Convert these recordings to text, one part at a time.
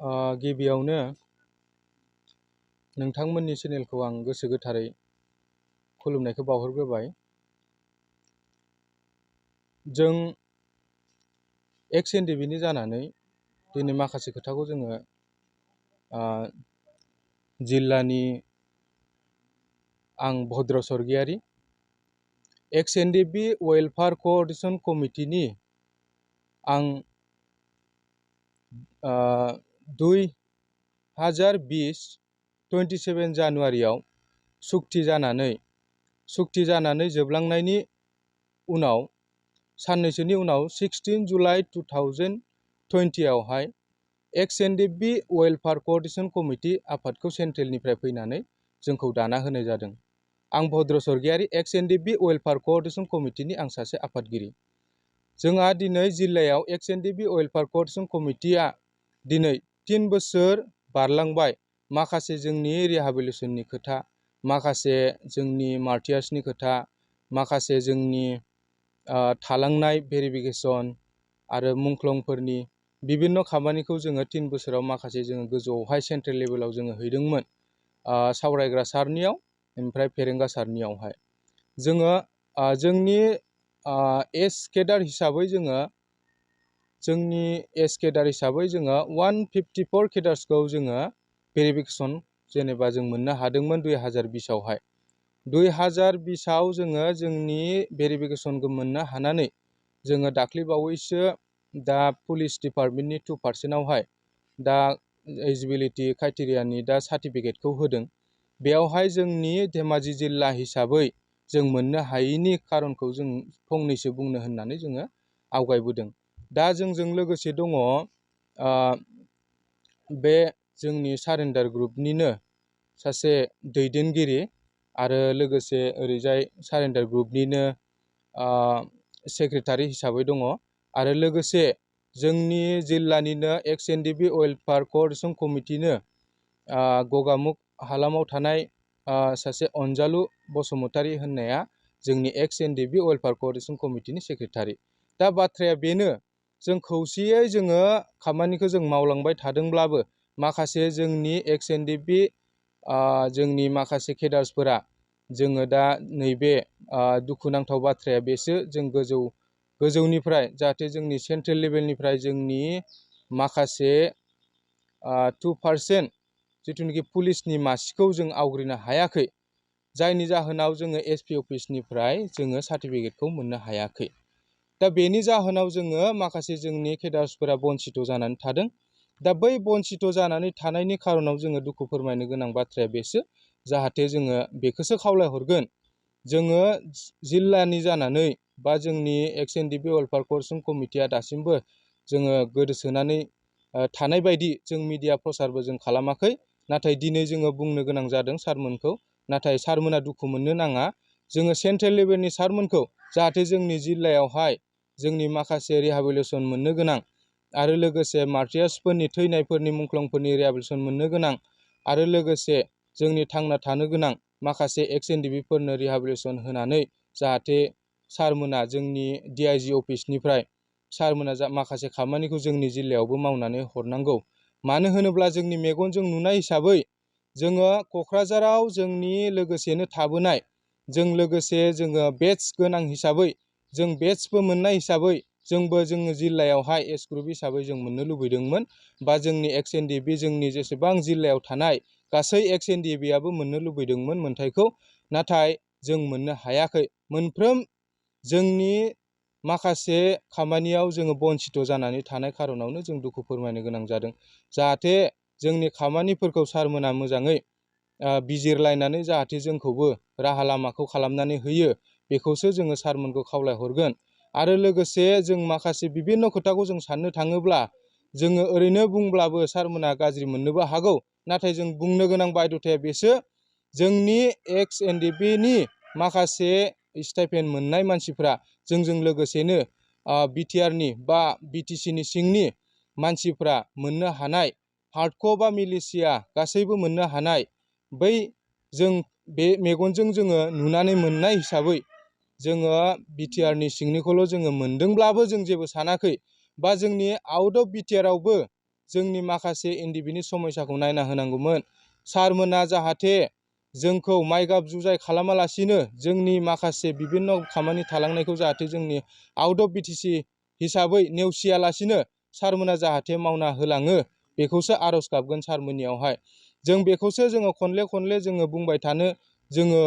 गिबियावनो नोंथांमोननि चेनेलखौ आं गोसो गोथारै खुलुमनायखौ बावहरग्रोबाय। जों एक्स एनडिएफबि जानानै दिनै माखासे खोथाखौ जोङो जिल्लानि आं भद्र स्वर्गियारि एक्स एनडिएफबि वेलफेयार क'अर्डिनेशन कमिटिनि आं 2027 जानुवारियाव सुक्ति जानानै जोबलांनायनि उनाव साननैसोनि उनाव 16 जुलाइ 2020 आवहाय एक्स एनडिएफबि वेलफेयार क'अर्डिनेशन कमिटि आफादखौ सेन्ट्रेलनिफ्राय फैनानै जोंखौ दाना होनाय जादों। आं भद्र स्वर्गियारि एक्स एनडिएफबि वेलफेयार क'अर्डिनेशन कमिटिनि आं सासे आफादगिरि। जोंहा दिनै जिल्लायाव एक्स एनडिएफबि वेलफेयार क'अर्डिनेशन कमिटिया दिनै 3 बोसोर बारलांबाय। माखासे जोंनि रिहाबिलिटेसननि खोथा, माखासे जोंनि मार्टियार्सनि खोथा, माखासे जोंनि थालांनाय भेरिफिकेसन आरो मुंख्लंफोरनि बिभिन्न खामानिखौ जोङो 3 बोसोराव माखासे जोङो गोजौआवहाय सेन्ट्रेल लेभेलाव जोङो हैदोंमोन, सावरायग्रा सारनियाव ओमफ्राय फेरेंगा सारनियावहाय। जोङो जोंनि एज केडार हिसाबै जोङो 154 केडार्सखौ जोङो भेरिफिकेसन जेनेबा जों मोननो हादोंमोन 2020 आवहाय। 2020 आव जोङो जोंनि भेरिफिकेसनखौ मोननो हानानै जोङो दाख्लैबावैसो दा पुलिस डिपार्टमेन्टनि 2% आवहाय दा एलिजिबिलिटि क्राइटेरियानि दा सार्टिफिकेटखौ होदों। बेयावहाय जोंनि धेमाजि जिल्ला हिसाबै जों मोननो हायैनि खारनखौ जों फंनैसो बुंनो होननानै जोङो आवगायबोदों। दा जोंजों लोगोसे दङ बे जोंनि सारेन्डार ग्रुपनिनो सासे दैदेनगिरि आरो लोगोसे ओरैजाय सारेन्डार ग्रुपनिनो सेक्रेटारि हिसाबै दङ आरो लोगोसे जोंनि जिल्लानिनो एक्स एनडिएफबि वेलफेयार क'अर्डिनेशन कमिटिनो गगामुग हालामाव थानाय सासे अनजालु बसुमतारी होननाया जोंनि एक्स एनडिएफबि वेलफेयार क'अर्डिनेशन कमिटिनि सेक्रेटारि। दा बाथ्राया बेनो, जों खौसेयै जोङो खामानिखौ जों मावलांबाय थादोंब्लाबो माखासे जोंनि एक्स एनडिएफबि जोंनि माखासे केडार्सफोरा जोङो दा नैबे दुखुनांथाव बाथ्राया बेसो, जों गोजौनिफ्राय जाहाथे जोंनि सेन्ट्रेल लेभेलनिफ्राय जोंनि माखासे 2% जिथुनाखि पुलिसनि मासिखौ जों आवग्रिनो हायाखै, जायनि जाहोनाव जोङो एसपि अफिसनिफ्राय जोङो सार्टिफिकेटखौ मोननो हायाखै। दा बेनि जाहोनाव जोङो माखासे जोंनि केडार्सफोरा बन्सित जानानै थादों। दा बै बन्सित जानानै थानायनि खारनाव जोङो दुखु फोरमायनो गोनां बाथ्राया बेसो, जाहाथे जोङो बेखौसो खावलायहरगोन, जोङो जिल्लानि जानानै बा जोंनि एक्स एनडिएफबि वेलफेयार क'अर्डिनेशन कमिटिया दासिमबो जोङो गोदोसोनानै थानाय बायदि जों मिडिया प्रसारबो जों खालामाखै। नाथाय दिनै जोङो बुंनो गोनां जादों सारमोनखौ, नाथाय सारमोना दुखु मोननो नाङा। जोङो सेन्ट्रेल लेभेलनि सारमोनखौ जाहाथे जोंनि जिल्लायावहाय जोंनि माखासे रिहाबिलिटेसन मोननो गोनां आरो लोगोसे मार्टियार्सफोरनि थैनायफोरनि मुंख्लंफोरनि रिहाबिलिटेसन मोननो गोनां आरो लोगोसे जोंनि थांना थानो गोनां माखासे एक्स एनडिएफबिफोरनो रिहाबिलिटेसन होनानै जाहाथे सारमोना जोंनि डिआइजि अफिसनिफ्राय सारमोना माखासे खामानिखौ जोंनि जिल्लायावबो मावनानै हरनांगौ। मानो होनोब्ला जोंनि मेगनजों नुनाय हिसाबै जोङो क'क्राझाराव जोंनि लोगोसेनो थाबोनाय, जों लोगोसे जोङो बेटस गोनां हिसाबै जों बेटसबो मोननाय हिसाबै जोंबो जोङो जिल्लायावहाय एस ग्रुप हिसाबै जों मोननो लुबैदोंमोन, बा जोंनि एक्स एनडिएफबि जोंनि जेसेबां जिल्लायाव थानाय गासै एक्स एनडिएफबिआबो मोननो लुबैदोंमोन मोन्थायखौ, नाथाय जों मोननो हायाखै। मोनफ्रोम जोंनि माखासे खामानियाव जोङो बन्सित जानानै थानाय खारनावनो जों दुखु फोरमायनो गोनां जादों। जाहाथे जोंनि खामानिफोरखौ सारमोना मोजाङै बिजिरलायनानै जाहाथे जोंखौबो राहा लामाखौ खालामनानै होयो, बेखौसो जोङो सारमोनखौ खावलायहरगोन। आरो लोगोसे जों माखासे बिभिन्न खोथाखौ जों साननो थाङोब्ला जोङो ओरैनो बुंब्लाबो सारमोना गाज्रि मोननोबो हागौ, नाथाय जों बुंनो गोनां बायध'थाया बेसो, जोंनि एक्स एनडिएफबिनि माखासे स्टाइपेन्ड मोननाय मानसिफ्रा जोंजों लोगोसेनो बिटिआरनि बा बिटिसिनि सिंनि मानसिफ्रा मोननो हानाय, हार्डक' बा मिलिशिया गासैबो मोननो हानाय, बै जों बे मेगनजों जोङो नुनानै मोननाय हिसाबै जोङो बिटिआरनि सिंनिखौल' जोङो मोनदोंब्लाबो जों जेबो सानाखै, बा जोंनि आउट अफ बिटिआरावबो जोंनि माखासे NDBनि समस्याखौ नायना होनांगौमोन। सारमोना जाहाथे जोंखौ माइगाब जुजाय खालामालासिनो जोंनि माखासे बिभिन्न खामानि थालांनायखौ जाहाथे जोंनि आउट अफ BTC हिसाबै नेवसियालासिनो सारमोना जाहाथे मावना होलाङो बेखौसो आर'ज गाबगोन सारमोननियावहाय। जों बेखौसो जोङो खनले खनले जोङो बुंबाय थानो जोङो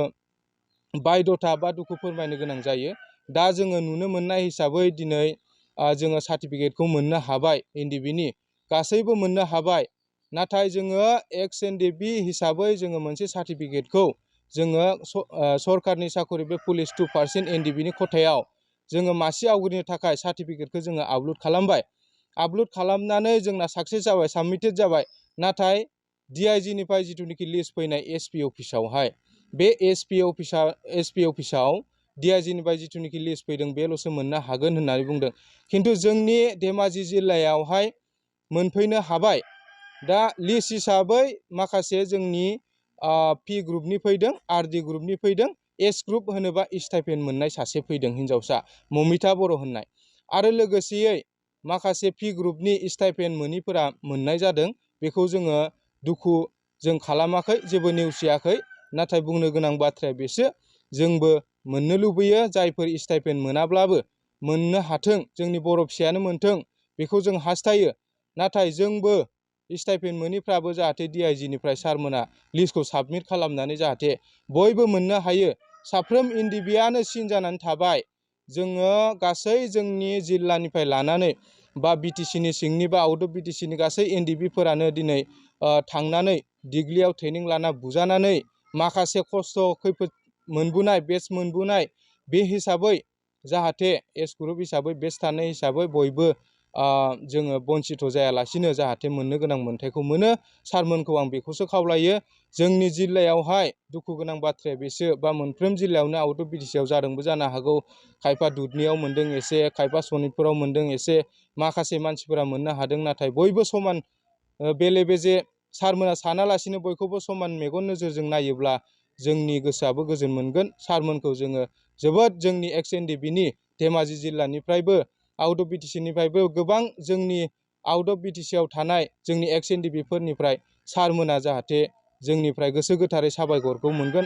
बायध'था बा दुखु फोरमायनो गोनां जायो। दा जोङो नुनो मोननाय हिसाबै दिनै जोङो सार्टिफिकेटखौ मोननो हाबाय NDBनि गासैबो मोननो हाबाय। नाथाय जोङो एक्स NDB हिसाबै जोङो मोनसे सार्टिफिकेटखौ जोङो सरकारनि साखरि बे पुलिस 2% NDBनि खथायाव जोङो मासि आवग्रिनो थाखाय सार्टिफिकेटखौ जोङो आपल'ड खालामबाय। आपल'ड खालामनानै जोंना साक्सेस जाबाय, साबमिटेड जाबाय। नाथाय DIGनिफ्राय जिथुनिखि लिस्ट फैनाय SP अफिसावहाय बे SP अफिसाव DIGनिफ्राय जिथुनिखि लिस्ट फैदों बेल'सो मोननो हागोन होननानै बुंदों। खिन्थु जोंनि धेमाजि जिल्लायावहाय मोनफैनो हाबाय। दा लिस्ट हिसाबै माखासे जोंनि P ग्रुपनि फैदों, RD ग्रुपनि फैदों, S ग्रुप होनोबा स्टाइपेन्ड मोननाय सासे फैदों हिन्जावसा ममिता बर' होननाय। आरो लोगोसेयै माखासे P ग्रुपनि स्टाइपेन्ड मोनिफोरा मोननाय जादों। बेखौ जोङो दुखु जों खालामाखै, जेबो नेवसियाखै। नाथाय बुंनो गोनां बाथ्राया बेसो, जोंबो मोननो लुबैयो जायफोर स्टाइपेन्ड मोनाब्लाबो मोननो हाथों, जोंनि बर' फिसायानो मोनथों बेखौ जों हास्थायो। नाथाय जोंबो स्टाइपेन्ड मोनिफ्राबो जाहाथे DIGनिफ्राय सारमोना लिस्टखौ साबमिट खालामनानै जाहाथे बयबो मोननो हायो। साफ्रोम NDBआनो सिन जानानै थाबाय। जोङो गासै जोंनि जिल्लानिफ्राय लानानै बा BTCनि सिंनि बा आउट अफ BTCनि गासै NDBफोरानो दिनै थांनानै डिग्रियाव ट्रेनिं लाना बुजानानै माखासे खस्थ' खैफोद मोनबोनाय, बेच मोनबोनाय बे हिसाबै जाहाथे एस ग्रुप हिसाबै बेच थानाय हिसाबै बयबो जोङो बन्सिथ' जायालासिनो जाहाथे मोननो गोनां मोन्थायखौ मोनो। सारमोनखौ आं बेखौसो खावलायो। जोंनि जिल्लायावहाय दुखु गोनां बाथ्राया बेसो, बा मोनफ्रोम जिल्लायावनो आउट अफ BTCआव जादोंबो जानो हागौ। खायफा दुधनियाव मोनदों एसे, खायफा सनितपुराव मोनदों एसे, माखासे मानसिफोरा मोननो हादों। नाथाय बयबो समान बेले बेजे सारमोना सानालासिनो बयखौबो समान मेगन नोजोरजों नायोब्ला जोंनि गोसोआबो गोजोन मोनगोन। सारमोनखौ जोङो जोबोद जोंनि एक्स NDBनि धेमाजि जिल्लानिफ्रायबो आउट अफ BTCनिफ्रायबो गोबां जोंनि आउट अफ BTCआव थानाय जोंनि एक्स NDBफोरनिफ्राय सारमोना जाहाथे जोंनिफ्राय गोसो गोथारै साबायखरखौ मोनगोन।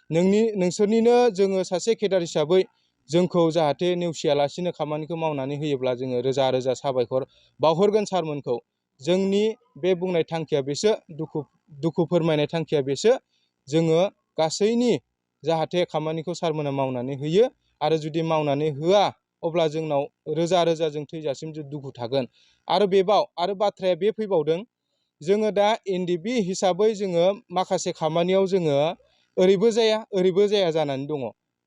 नोंसोरनिनो जोङो सासे केडार हिसाबै जोंखौ जाहाथे नेवसियालासिनो खामानिखौ मावनानै होयोब्ला जोङो रोजा रोजा साबायखर बावहरगोन सारमोनखौ। जोंनि बे बुंनाय थांखिया बेसो, दुखु फोरमायनाय थांखिया बेसो। जोङो गासैनि जाहाथे खामानिखौ सारमोना मावनानै होयो। आरो जुदि मावनानै होआ अब्ला जोंनाव रोजा रोजा जों थैजासिम जों दुखु थागोन। आरो बाथ्राया बे फैबावदों, जोङो दा NDB हिसाबै जोङो माखासे खामानियाव जोङो ओरैबो जाया ओरैबो जाया जानानै दङ।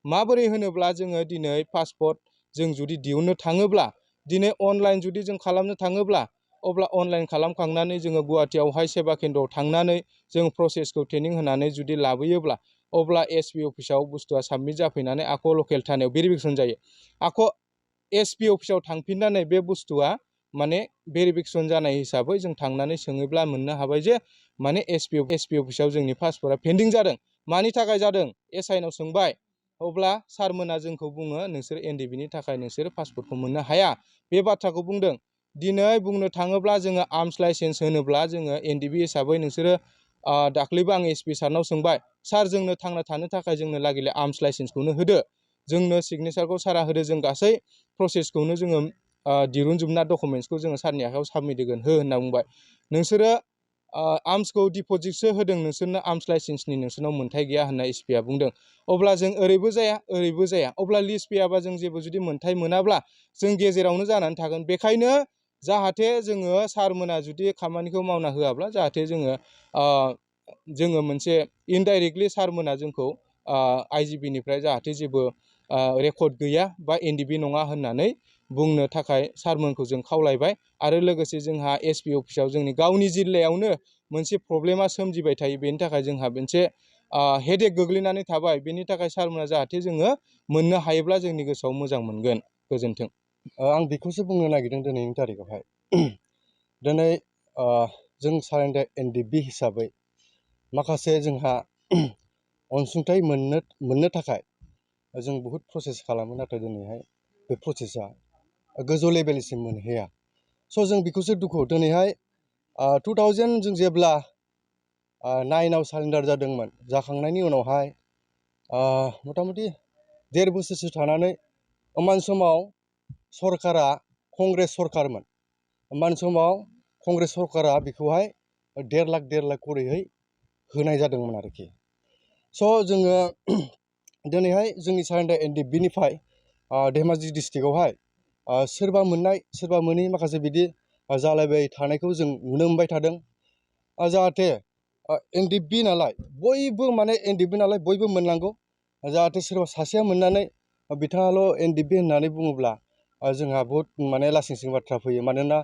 माबोरै होनोब्ला जोङो दिनै पासपर्ट जों जुदि दिहुननो थाङोब्ला, दिनै अनलाइन जुदि जों खालामनो थाङोब्ला, अब्ला अनलाइन खालामखांनानै जोङो गुवाहाटियावहाय सेबा केन्द्रआव थांनानै जों प्रसेसखौ ट्रेनिं होनानै जुदि लाबोयोब्ला अब्ला SP अफिसाव बुस्थुआ साबमिट जाफैनानै आख' लकेल थानायाव भेरिफिकेसन जायो। आख' SP अफिसाव थांफिननानै बे बुस्थुआ माने भेरिफिकेसन जानाय हिसाबै जों थांनानै सोङोब्ला मोननो हाबाय जे माने SP अफिसाव जोंनि पासपर्टआ पेन्डिं जादों। मानि थाखाय जादों SI नाव सोंबाय। अब्ला सारमोना जोंखौ बुङो नोंसोर NDBनि थाखाय नोंसोरो पासपर्टखौ मोननो हाया, बे बाथ्राखौ बुंदों। दिनै बुंनो थाङोब्ला जोङो आर्मस लाइसेन्स होनोब्ला जोङो NDB हिसाबै नोंसोरो दाख्लैबो आं SP सारनाव सोंबाय, सार जोंनो थांना थानो थाखाय जोंनो लागैले आर्मस लाइसेन्सखौनो होदो, जोंनो सिगनेसारखौ सारा होदो, जों गासै प्रसेसखौनो जोङो दिरुनजोबना डकुमेन्ट्सखौ जोङो सारनि आखायाव साबमिट होगोन हो होनना बुंबाय। नोंसोरो आर्मसखौ डिप'जिटसो होदों, नोंसोरनो आर्मस लाइसेन्सनि नोंसोरनाव मोन्थाय गैया होनना SPआ बुंदों। अब्ला जों ओरैबो जाया ओरैबो जाया। अब्ला लिस्ट फैयाबा जों जेबो जुदि मोन्थाय मोनाब्ला जों गेजेरावनो जानानै थागोन। बेखायनो जाहाथे जोङो सारमोना जुदि खामानिखौ मावना होआब्ला जाहाथे जोङो मोनसे इनडाइरेक्टलि सारमोना जोंखौ IGPनिफ्राय जाहाथे जेबो रेकर्ड गैया बा NDB नङा होननानै बुंनो थाखाय सारमोनखौ जों खावलायबाय। आरो लोगोसे जोंहा SP अफिसाव जोंनि गावनि जिल्लायावनो मोनसे प्रब्लेमा सोमजिबाय थायो, बेनि थाखाय जोंहा मोनसे हेडेक गोग्लैनानै थाबाय। बेनि थाखाय सारमोना जाहाथे जोङो मोननो हायोब्ला जोंनि गोसोआव मोजां मोनगोन। गोजोन्थों। आं बेखौसो बुंनो नागिरदों दिनैनि तारिखावहाय। दिनै जों सारेन्डार NDB हिसाबै माखासे जोंहा अनसुंथाइ मोननो थाखाय जों बहुद प्रसेस खालामो। नाथाय दिनैहाय बे प्रसेसा गोजौ लेभेलसिम मोनहैया। स' जों बेखौसो दुखु दिनैहाय 2000 जों जेब्ला 9आव सारेन्डार जादोंमोन जाखांनायनि उनावहाय मथा मथि 1.5 बोसोरसो थानानै होमबानि समाव सरकारा कंग्रेस सरकारमोन होमबानि समाव कंग्रेस सरकारा बेखौहाय 1.5 लाख करैहाय होनाय जादोंमोन आरोखि स' जोङो दिनैहाय जोंनि सारेन्डार NDFBनिफ्राय धेमाजि डिस्ट्रिक्टआवहाय सोरबा मोननाय सोरबा मोनै माखासे बिदि जालायबाय थानायखौ जों नुनो मोनबाय थादों जाहाथे NDFB नालाय बयबो माने NDFB नालाय बयबो मोननांगौ जाहाथे सोरबा सासेया मोननानै बिथाङाल' NDFB होननानै बुङोब्ला जोंहा बहुद माने लासिंसिं बाथ्रा फैयो मानोना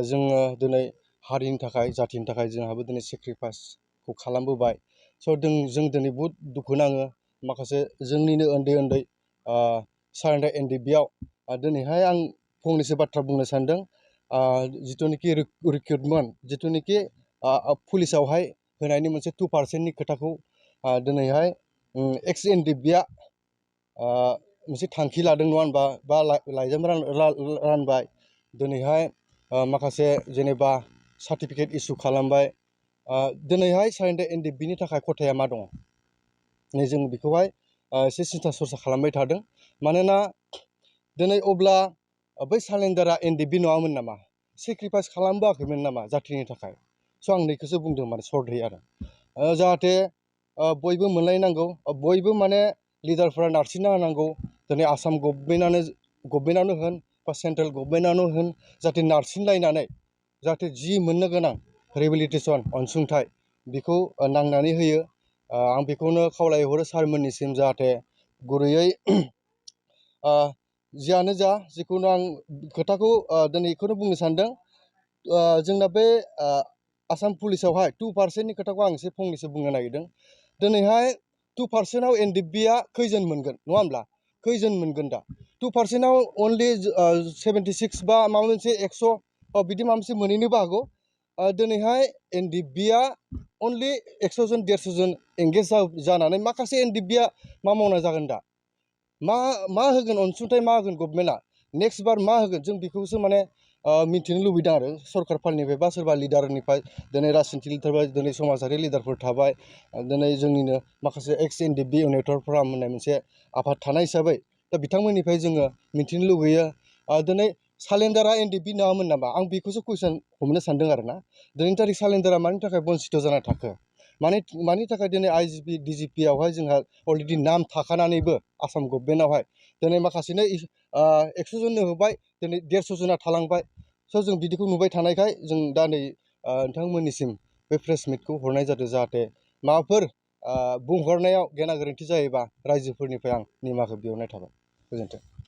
जोङो दिनै हारिनि थाखाय जाथिनि थाखाय जोंहाबो दिनै सेक्रिफाइसखौ खालामबोबाय स' जों दिनै बहुद दुखु नाङो माखासे जोंनिनो उन्दै सारेन्डार NDFBआव दिनैहाय आं फंनैसो बाथ्रा बुंनो सानदों जिथुनिखि रिक्रुटमेन्ट जिथुनिखि पुलिसावहाय होनायनि मोनसे 2%नि खोथाखौ दिनैहाय एक्स NDFBआ मोनसे थांखि लादों नङा होनबा बा लाइजाम रानबाय दिनैहाय माखासे जेनेबा सार्टिफिकेट इसु खालामबाय दिनैहाय सारेन्डार NDFBनि थाखाय खथाया मा दङ नै जों बेखौहाय एसे सिन्था सरसा खालामबाय थादों मानोना दिनै अब्ला बै सारेन्डारा NDFB नङामोन नामा सेक्रिफाइस खालामबोआखैमोन नामा जाथिनि थाखाय स' आं नैखौसो बुंदों माने सर्टहै आरो जाहाथे बयबो मोनलायनांगौ बयबो माने लिडारफोरा नारसिनना होनांगौ दिनै आसाम गभर्नमेन्टआनो होन बा सेन्ट्रेल गभर्नमेन्टआनो होन जाहाथे नारसिनलायनानै जाहाथे जि मोननो गोनां रिहेबिलिटेसन अनसुंथाइ बेखौ नांनानै होयो आं बेखौनो खावलायहरो सारमोननिसिम जाहाथे गुरैयै जियानो जा जिखुनु आं खोथाखौ दिनै बेखौनो बुंनो सानदों जोंना बे आसाम पुलिसावहाय 2%नि खोथाखौ आं एसे फंनैसो बुंनो नागिरदों दिनैहाय 2%आव NDFBआ खैजोन मोनगोन नङा होमब्ला खैजोन मोनगोन दा 2%आव अनलि 76 बा माबा मोनसे 100 बिदि माबा मोनसे मोनहैनोबो हागौ दिनैहाय NDFBआ अनलि 100 जन 150 जन एंगेज जानानै माखासे NDFBआ मा मावना जागोन दा मा होगोन अनसुंथाइ मा होगोन गभर्नमेन्टआ नेक्स्ट बार मा होगोन जों बेखौसो माने मिथिनो लुबैदों आरो सरकारफोरनिफ्राय बा सोरबा लिडारनिफ्राय दिनै राजनिथि लिडारफोर दिनै समाजारि लिडारफोर थाबाय दिनै जोंनिनो माखासे एक्स NDFB इउनिटरफोरा होननाय मोनसे आफाद थानाय हिसाबै दा बिथांमोननिफ्राय जोङो मिथिनो लुबैयो दिनै सारेन्डारा NDFB नङामोन नामा आं बेखौसो कुइसन हमनो सानदों आरो ना दिनैनि थारिख सारेन्डारा मानि थाखाय बन्सित जाना थाखो मानि थाखाय दिनै IGP DGP आवहाय जोंहा अलरेडि नाम थाखानानैबो आसाम गभर्नमेन्टआवहाय दिनै माखासेनो 100 जननो होबाय दिनै 150 जना थालांबाय स' जों बिदिखौ नुबाय थानायखाय जों दा नै नोंथांमोननिसिम बे प्रेस मिटखौ हरनाय जादों जाहाथे माबाफोर बुंहरनायाव गेना गोरोन्थि जायोबा रायजोफोरनिफ्राय आं निमाखौ बिहरनाय थाबाय गोजोन्थों